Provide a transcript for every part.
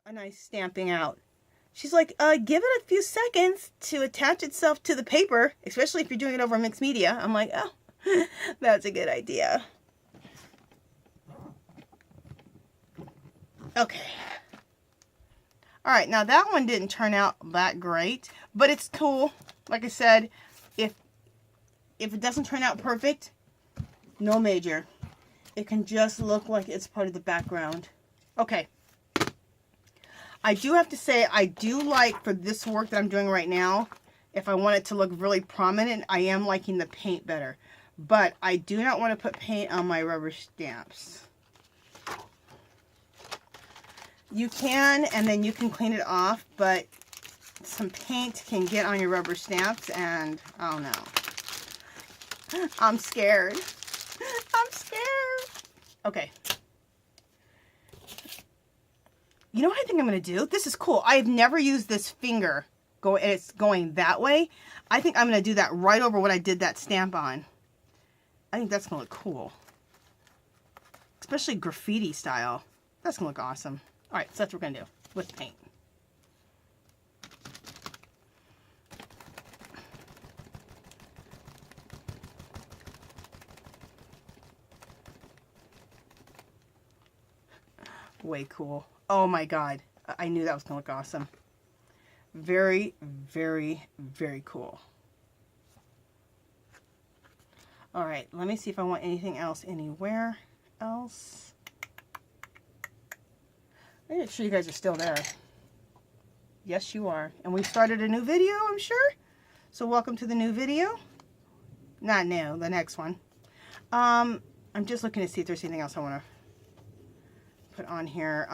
a nice stamping out. She's like, give it a few seconds to attach itself to the paper, especially if you're doing it over mixed media. I'm like, oh, that's a good idea. Okay. All right, now that one didn't turn out that great, but it's cool. Like I said, if it doesn't turn out perfect, no major. It can just look like it's part of the background. Okay. I do have to say, I do like, for this work that I'm doing right now, if I want it to look really prominent, I am liking the paint better. But I do not want to put paint on my rubber stamps. You can, and then you can clean it off, but some paint can get on your rubber stamps, and oh no. I'm scared. I'm scared. Okay. You know what I think I'm going to do? This is cool. I've never used this finger, and it's going that way. I think I'm going to do that right over what I did that stamp on. I think that's going to look cool. Especially graffiti style. That's going to look awesome. Alright, so that's what we're going to do with paint. Way cool. Oh my god. I knew that was going to look awesome. Very, very, very cool. Alright, let me see if I want anything else anywhere else. Make sure you guys are still there. Yes, you are. And we started a new video, I'm sure. So welcome to the new video. Not new, the next one. I'm just looking to see if there's anything else I want to put on here.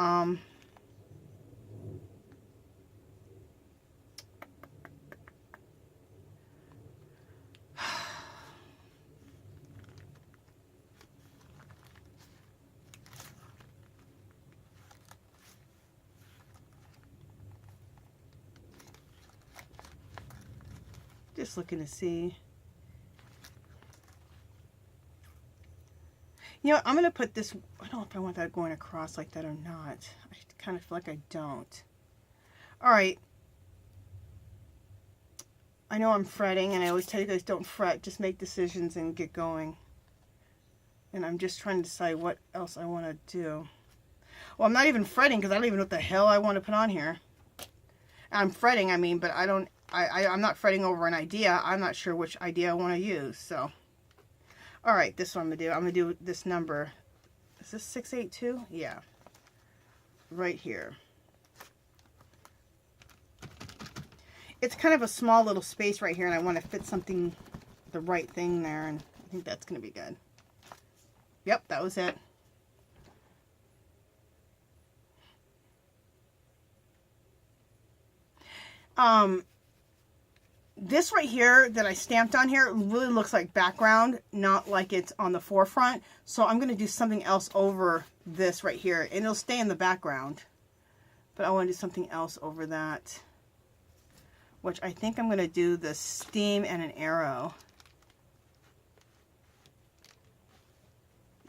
Just looking to see. You know, I'm going to put this, I don't know if I want that going across like that or not. I kind of feel like I don't. Alright. I know I'm fretting, and I always tell you guys don't fret. Just make decisions and get going. And I'm just trying to decide what else I want to do. Well, I'm not even fretting because I don't even know what the hell I want to put on here. I'm fretting, I mean, but I'm not fretting over an idea. I'm not sure which idea I want to use, so. Alright, this is what I'm going to do. I'm going to do this number. Is this 682? Yeah. Right here. It's kind of a small little space right here, and I want to fit something, the right thing there, and I think that's going to be good. Yep, that was it. This right here that I stamped on here really looks like background, not like it's on the forefront. So I'm going to do something else over this right here, and it'll stay in the background. But I want to do something else over that, which I think I'm going to do the steam and an arrow.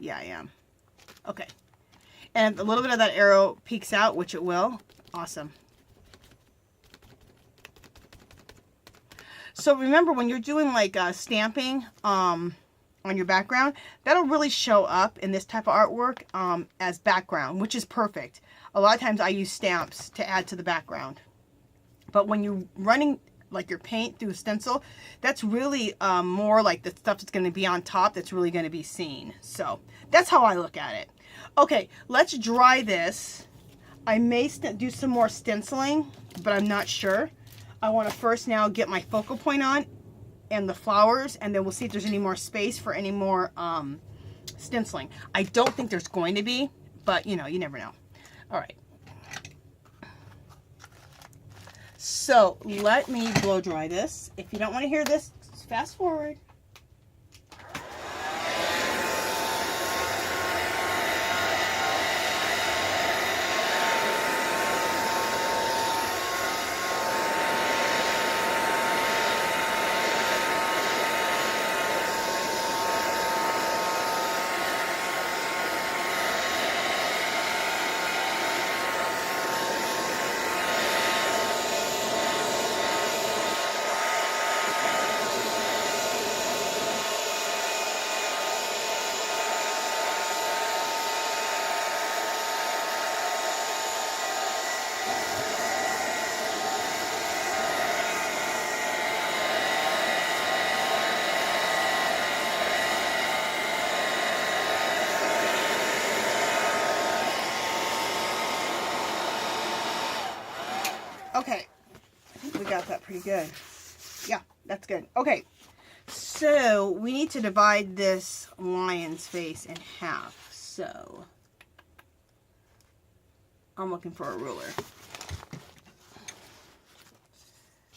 Yeah, I am. Okay. And a little bit of that arrow peeks out, which it will. Awesome. So remember, when you're doing like stamping on your background, that'll really show up in this type of artwork as background, which is perfect. A lot of times I use stamps to add to the background. But when you're running like your paint through a stencil, that's really more like the stuff that's going to be on top that's really going to be seen. So that's how I look at it. Okay, let's dry this. I may do some more stenciling, but I'm not sure. I want to first now get my focal point on and the flowers, and then we'll see if there's any more space for any more stenciling. I don't think there's going to be, but you know, you never know. All right. So let me blow dry this. If you don't want to hear this, fast forward. Okay, I think we got that pretty good. Yeah, that's good. Okay, so we need to divide this lion's face in half. So I'm looking for a ruler.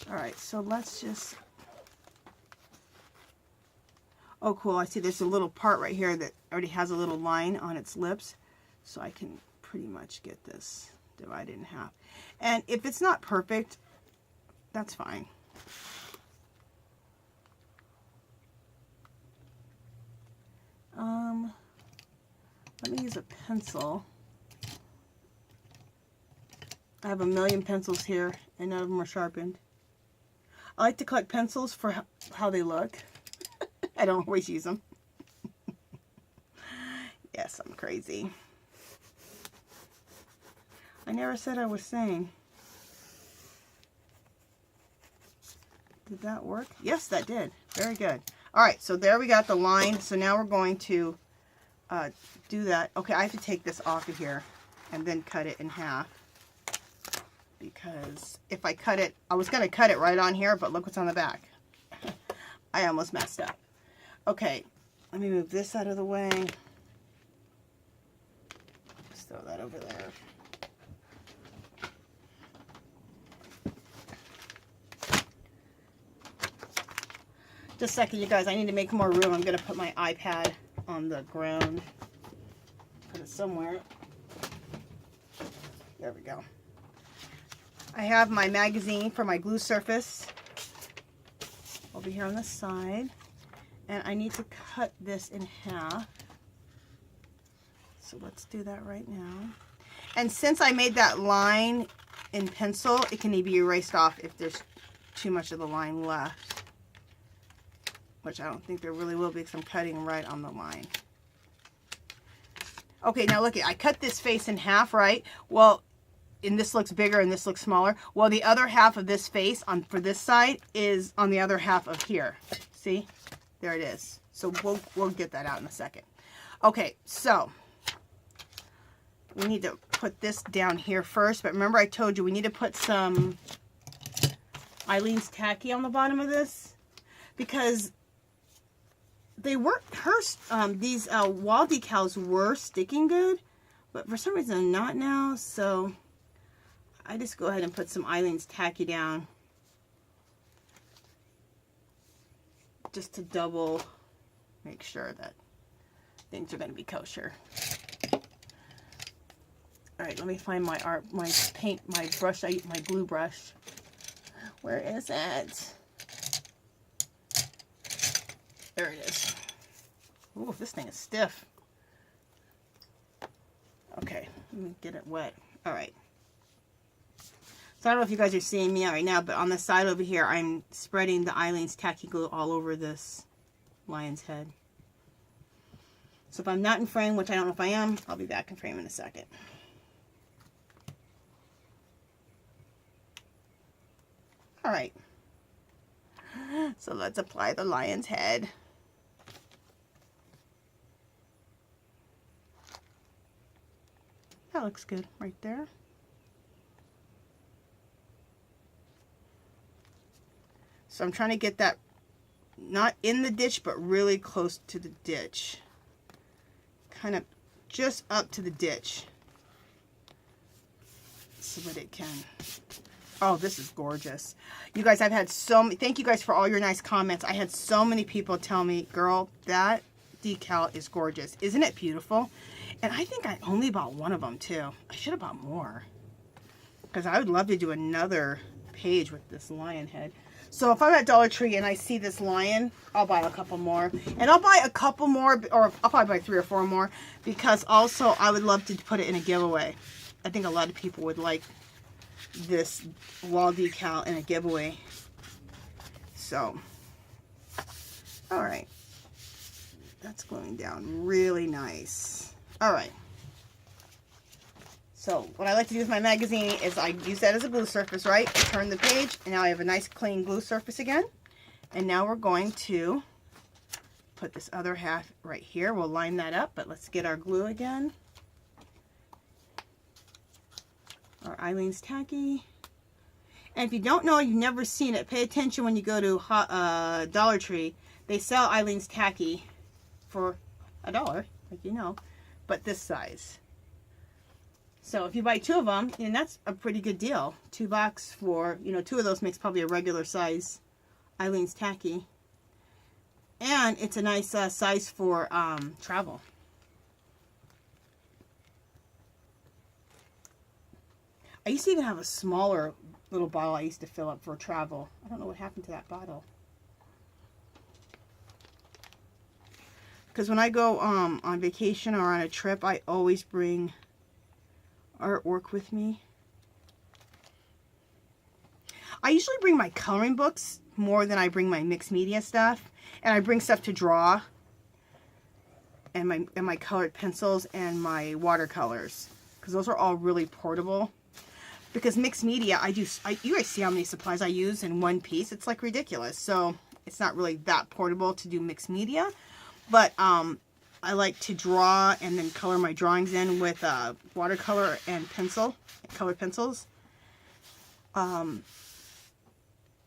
All right, so let's just, oh cool, I see there's a little part right here that already has a little line on its lips. So I can pretty much get this divided in half. And if it's not perfect, that's fine. Let me use a pencil. I have a million pencils here and none of them are sharpened. I like to collect pencils for how they look. I don't always use them. Yes, I'm crazy. I never said I was saying. Did that work? Yes, that did. Very good. All right, so there we got the line. So now we're going to do that. Okay, I have to take this off of here and then cut it in half. Because if I cut it, I was going to cut it right on here, but look what's on the back. I almost messed up. Okay, let me move this out of the way. Just throw that over there. Just a second, you guys. I need to make more room. I'm going to put my iPad on the ground. Put it somewhere. There we go. I have my magazine for my glue surface over here on the side. And I need to cut this in half. So let's do that right now. And since I made that line in pencil, it can be erased off if there's too much of the line left. Which I don't think there really will be because I'm cutting right on the line. Okay, now look, I cut this face in half, right? Well, and this looks bigger and this looks smaller. Well, the other half of this face for this side is on the other half of here. See? There it is. So we'll get that out in a second. Okay, so we need to put this down here first. But remember I told you we need to put some Eileen's Tacky on the bottom of this. Because they weren't, these wall decals were sticking good. But for some reason not now. So I just go ahead and put some Eileen's Tacky down. Just to double make sure that things are going to be kosher. All right, let me find my brush, my glue brush. Where is it? There it is. Ooh, this thing is stiff. Okay, let me get it wet. All right. So I don't know if you guys are seeing me right now, but on the side over here, I'm spreading the Eileen's Tacky glue all over this lion's head. So if I'm not in frame, which I don't know if I am, I'll be back in frame in a second. All right. So let's apply the lion's head. That looks good right there. So I'm trying to get that not in the ditch, but really close to the ditch. Kind of just up to the ditch. So that it can. Oh, this is gorgeous. You guys, I've had so many, thank you guys for all your nice comments. I had so many people tell me, girl, that decal is gorgeous. Isn't it beautiful? And I think I only bought one of them too. I should have bought more. Because I would love to do another page with this lion head. So if I'm at Dollar Tree and I see this lion, I'll buy a couple more. And I'll buy a couple more, or I'll probably buy 3 or 4 more. Because also I would love to put it in a giveaway. I think a lot of people would like this wall decal in a giveaway. So, alright. That's going down really nice. Alright. So, what I like to do with my magazine is I use that as a glue surface, right? I turn the page, and now I have a nice clean glue surface again. And now we're going to put this other half right here. We'll line that up, but let's get our glue again. Our Eileen's Tacky. And if you don't know, you've never seen it, pay attention when you go to Dollar Tree. They sell Eileen's Tacky for $1, like you know, but this size. So if you buy 2 of them, and that's a pretty good deal. $2 for, you know, 2 of those makes probably a regular size Eileen's Tacky. And it's a nice size for travel. I used to even have a smaller little bottle I used to fill up for travel. I don't know what happened to that bottle. Because when I go on vacation or on a trip, I always bring artwork with me. I usually bring my coloring books more than I bring my mixed media stuff. And I bring stuff to draw. And my colored pencils and my watercolors. Because those are all really portable. Because mixed media, you guys see how many supplies I use in one piece. It's like ridiculous. So it's not really that portable to do mixed media. But I like to draw and then color my drawings in with watercolor and pencil, colored pencils.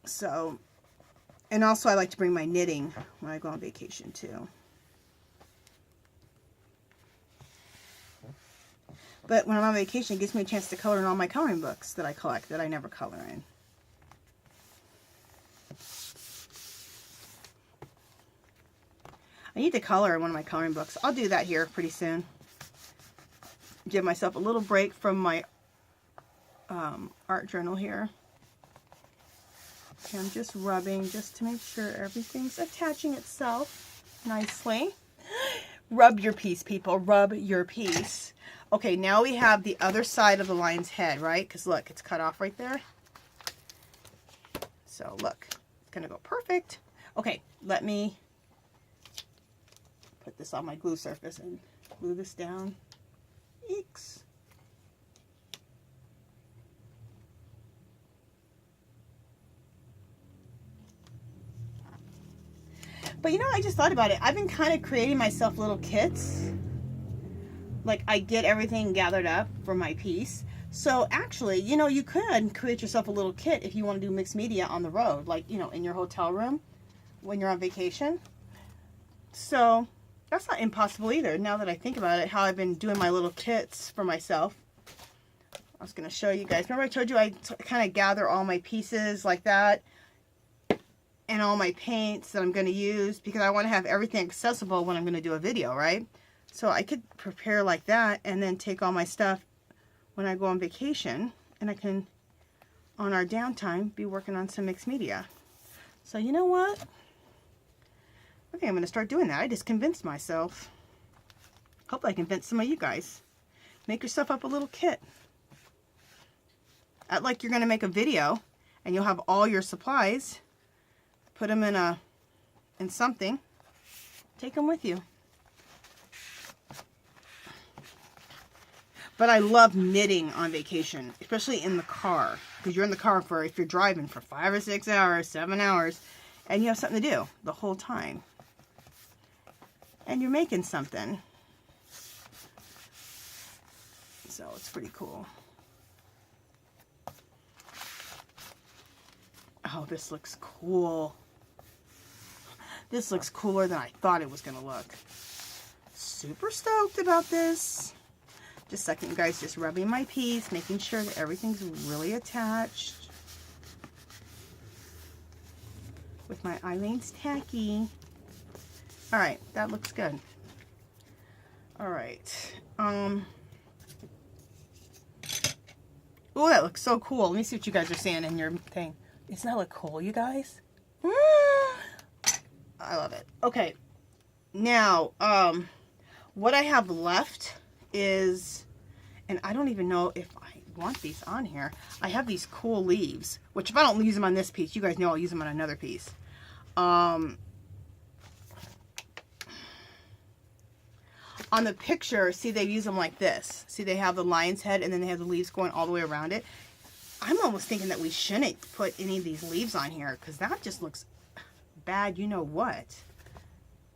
So, and also I like to bring my knitting when I go on vacation too. But when I'm on vacation, it gives me a chance to color in all my coloring books that I collect that I never color in. I need to color in one of my coloring books. I'll do that here pretty soon. Give myself a little break from my art journal here. Okay, I'm just rubbing just to make sure everything's attaching itself nicely. Rub your piece, people. Rub your piece. Okay, now we have the other side of the lion's head, right? Because look, it's cut off right there. So look, it's going to go perfect. Okay, let me put this on my glue surface and glue this down. Eeks. But you know, I just thought about it. I've been kind of creating myself little kits. Like, I get everything gathered up for my piece. So actually, you know, you could create yourself a little kit if you want to do mixed media on the road. Like, you know, in your hotel room when you're on vacation. So that's not impossible either. Now that I think about it, how I've been doing my little kits for myself. I was going to show you guys. Remember I told you I kind of gather all my pieces like that. And all my paints that I'm going to use. Because I want to have everything accessible when I'm going to do a video, right? So I could prepare like that and then take all my stuff when I go on vacation. And I can, on our downtime, be working on some mixed media. So you know what? I think I'm going to start doing that. I just convinced myself. Hope I convinced some of you guys. Make yourself up a little kit. Act like you're going to make a video and you'll have all your supplies. Put them in something. Take them with you. But I love knitting on vacation, especially in the car. Because you're in the car for, if you're driving for 5 or 6 hours, 7 hours, and you have something to do the whole time. And you're making something. So it's pretty cool. Oh, this looks cool. This looks cooler than I thought it was going to look. Super stoked about this. Just a second, you guys, just rubbing my piece, making sure that everything's really attached. With my Eileen's Tacky. Alright, that looks good. Alright. Oh, that looks so cool. Let me see what you guys are saying in your thing. Doesn't that look cool, you guys? I love it. Okay. Now, what I have left is, and I don't even know if I want these on here. I have these cool leaves, which if I don't use them on this piece, you guys know I'll use them on another piece. On the picture, see, they use them like this. See, they have the lion's head and then they have the leaves going all the way around it. I'm almost thinking that we shouldn't put any of these leaves on here because that just looks bad, you know what.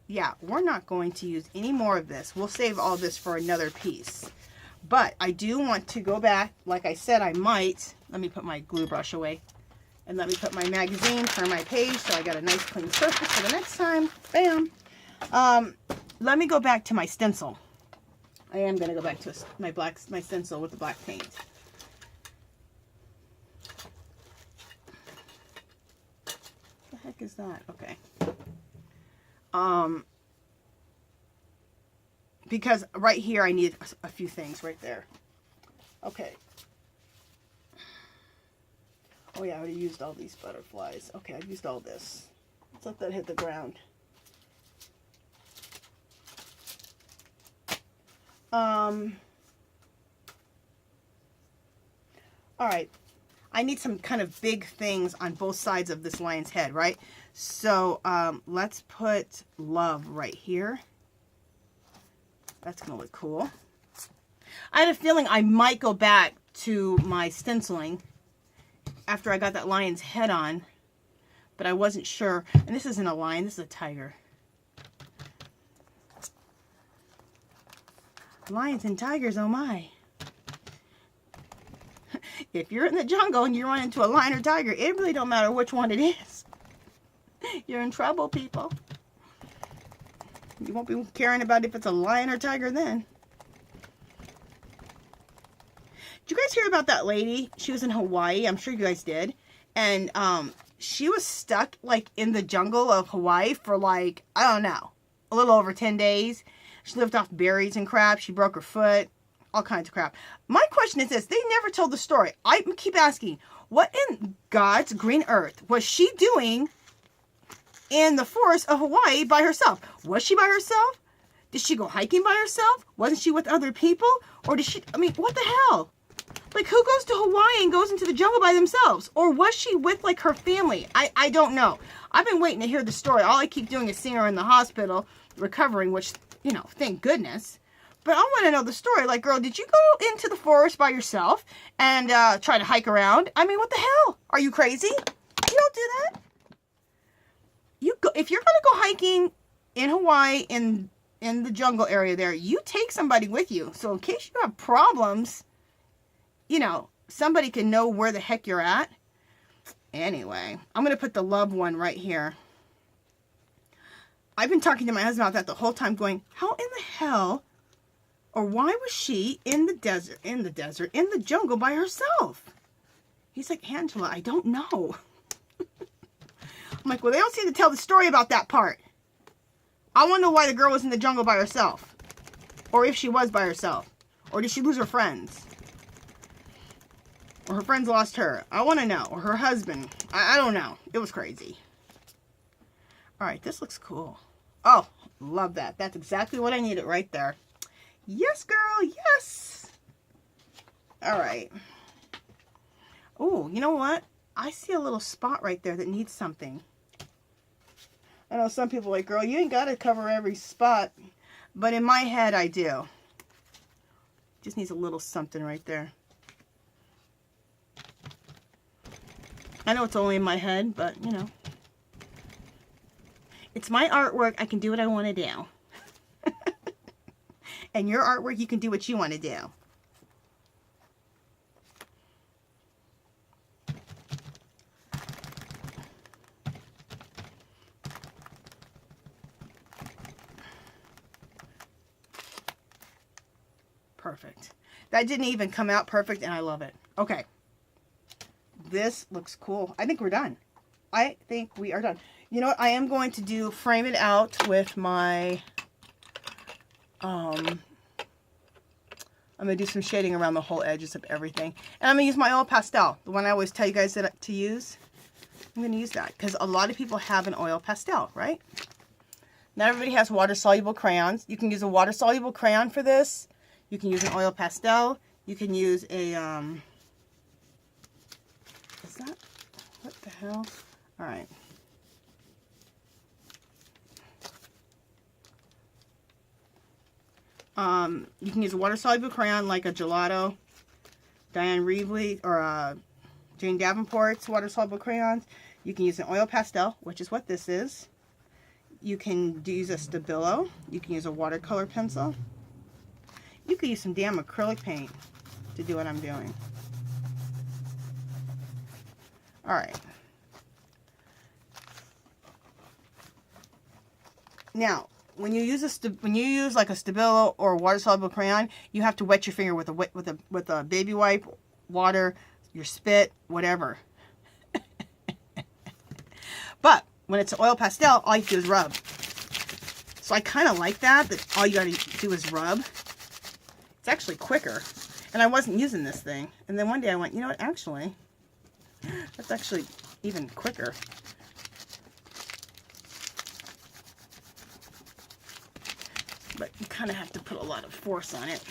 Yeah, we're not going to use any more of this. We'll save all this for another piece. But I do want to go back. Like I said, I might. Let me put my glue brush away. And let me put my magazine, turn my page so I got a nice clean surface for the next time. Bam. Let me go back to my stencil. I am going to go back to my stencil with the black paint. What the heck is that? Okay. Because right here I need a few things right there. Okay. Oh yeah, I already used all these butterflies. Okay, I've used all this. Let's let that hit the ground. Alright. I need some kind of big things on both sides of this lion's head, right? So, let's put love right here. That's going to look cool. I had a feeling I might go back to my stenciling after I got that lion's head on, but I wasn't sure. And this isn't a lion, this is a tiger. Lions and tigers, oh my. If you're in the jungle and you run into a lion or tiger, it really don't matter which one it is. You're in trouble, people. You won't be caring about if it's a lion or tiger then. Did you guys hear about that lady? She was in Hawaii. I'm sure you guys did. And she was stuck like in the jungle of Hawaii for like, I don't know, a little over 10 days. She lived off berries and crap. She broke her foot. All kinds of crap. My question is this. They never told the story. I keep asking, what in God's green earth was she doing in the forest of Hawaii by herself? Was she by herself? Did she go hiking by herself? Wasn't she with other people? Or did she, I mean, what the hell? Like, who goes to Hawaii and goes into the jungle by themselves? Or was she with, like, her family? I don't know. I've been waiting to hear the story. All I keep doing is seeing her in the hospital, recovering, which, you know, thank goodness. But I want to know the story. Like, girl, did you go into the forest by yourself and try to hike around? I mean, what the hell? Are you crazy? You don't do that. You go, if you're going to go hiking in Hawaii, in the jungle area there, you take somebody with you. So in case you have problems, you know, somebody can know where the heck you're at. Anyway, I'm going to put the love one right here. I've been talking to my husband about that the whole time going, how in the hell, or why was she in the jungle by herself? He's like, Angela, I don't know. I'm like, well, they don't seem to tell the story about that part. I want to know why the girl was in the jungle by herself. Or if she was by herself. Or did she lose her friends? Or her friends lost her. I want to know. Or her husband. I don't know. It was crazy. Alright, this looks cool. Oh, love that. That's exactly what I needed right there. Yes, girl. Yes. Alright. Oh, you know what? I see a little spot right there that needs something. I know some people are like, girl, you ain't got to cover every spot. But in my head, I do. Just needs a little something right there. I know it's only in my head, but, you know. It's my artwork. I can do what I want to do. And your artwork, you can do what you want to do. Perfect. That didn't even come out perfect, and I love it. Okay. This looks cool. I think we're done. I think we are done. You know what? I am going to do, frame it out with my, I'm going to do some shading around the whole edges of everything. And I'm going to use my oil pastel, the one I always tell you guys to use. I'm going to use that because a lot of people have an oil pastel, right? Not everybody has water-soluble crayons. You can use a water-soluble crayon for this. You can use an oil pastel. You can use a, is that, what the hell? All right. You can use a water-soluble crayon like a Gelato, Diane Reevely, or Jane Davenport's water-soluble crayons. You can use an oil pastel, which is what this is. You can use a Stabilo. You can use a watercolor pencil. You could use some damn acrylic paint to do what I'm doing. Alright. Now, when you use like a Stabilo or water soluble crayon, you have to wet your finger with a baby wipe, water, your spit, whatever. But when it's an oil pastel, all you have to do is rub. So I kind of like that all you got to do is rub. It's actually quicker. And I wasn't using this thing. And then one day I went, you know what, actually, that's actually even quicker. But you kind of have to put a lot of force on it.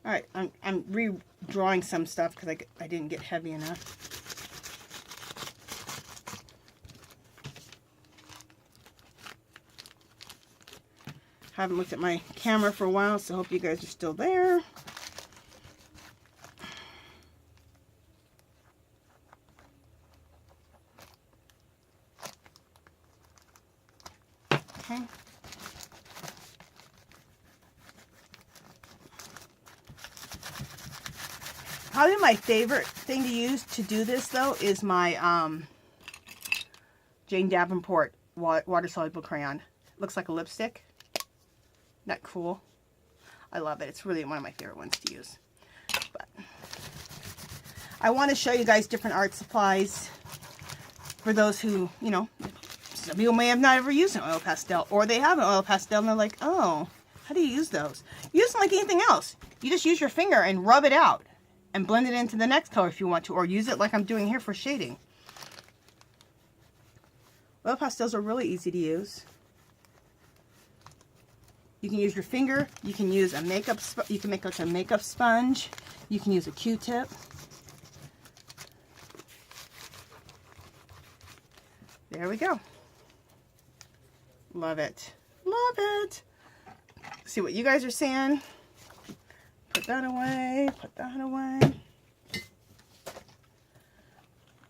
All right, I'm redrawing some stuff because I didn't get heavy enough. Haven't looked at my camera for a while, so I hope you guys are still there. Okay. Probably my favorite thing to use to do this, though, is my Jane Davenport water-soluble crayon. Looks like a lipstick. Isn't that cool? I love it. It's really one of my favorite ones to use. But I want to show you guys different art supplies for those who, you know, some people may have not ever used an oil pastel, or they have an oil pastel and they're like, oh, how do you use those? Use them like anything else. You just use your finger and rub it out and blend it into the next color if you want to, or use it like I'm doing here for shading. Oil pastels are really easy to use. You can use your finger, you can use a makeup, you can make like a makeup sponge, you can use a Q-tip. There we go. Love it. Love it. See what you guys are saying. Put that away, put that away.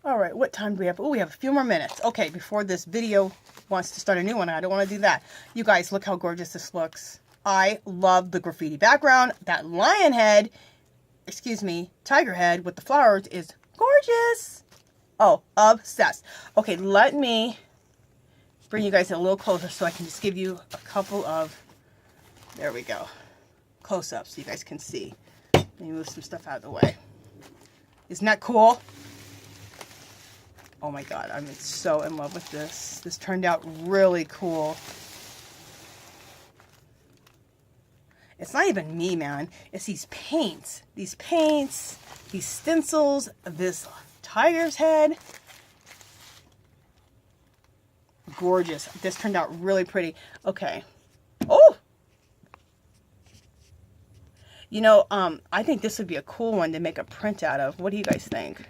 All right, what time do we have? Oh, we have a few more minutes. Okay, before this video wants to start a new one, I don't want to do that. You guys, look how gorgeous this looks. I love the graffiti background. That lion head, excuse me, tiger head with the flowers is gorgeous. Oh, obsessed. Okay, let me bring you guys a little closer so I can just give you a couple of, there we go, close-ups so you guys can see. Let me move some stuff out of the way. Isn't that cool? Oh my God, I'm so in love with this. This turned out really cool. It's not even me, man. It's these paints. These paints, these stencils, this tiger's head. Gorgeous. This turned out really pretty. Okay. Oh! You know, I think this would be a cool one to make a print out of. What do you guys think?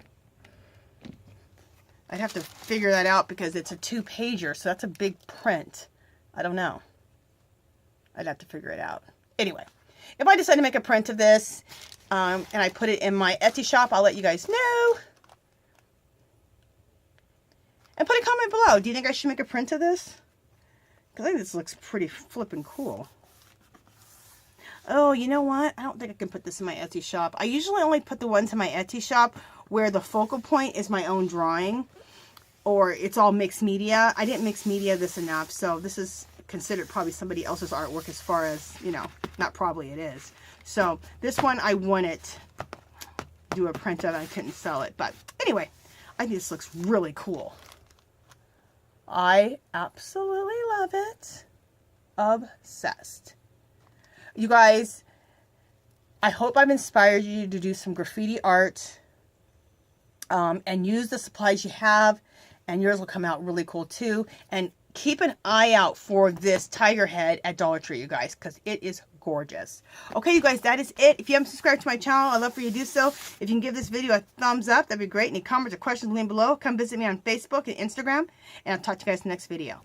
I'd have to figure that out because it's a 2-pager, so that's a big print. I don't know. I'd have to figure it out. Anyway, if I decide to make a print of this, and I put it in my Etsy shop, I'll let you guys know. And put a comment below. Do you think I should make a print of this? Because I think this looks pretty flippin' cool. Oh, you know what? I don't think I can put this in my Etsy shop. I usually only put the ones in my Etsy shop where the focal point is my own drawing, or it's all mixed media. I didn't mix media this enough, so this is considered probably somebody else's artwork as far as, you know, not probably, it is. So this one I wanted to do a print of, I couldn't sell it. But anyway, I think this looks really cool. I absolutely love it. Obsessed. You guys, I hope I've inspired you to do some graffiti art and use the supplies you have, and yours will come out really cool too. And keep an eye out for this tiger head at Dollar Tree, you guys, because it is gorgeous. Okay, you guys, that is it. If you haven't subscribed to my channel, I'd love for you to do so. If you can give this video a thumbs up, that'd be great. Any comments or questions, leave below. Come visit me on Facebook and Instagram, and I'll talk to you guys in the next video.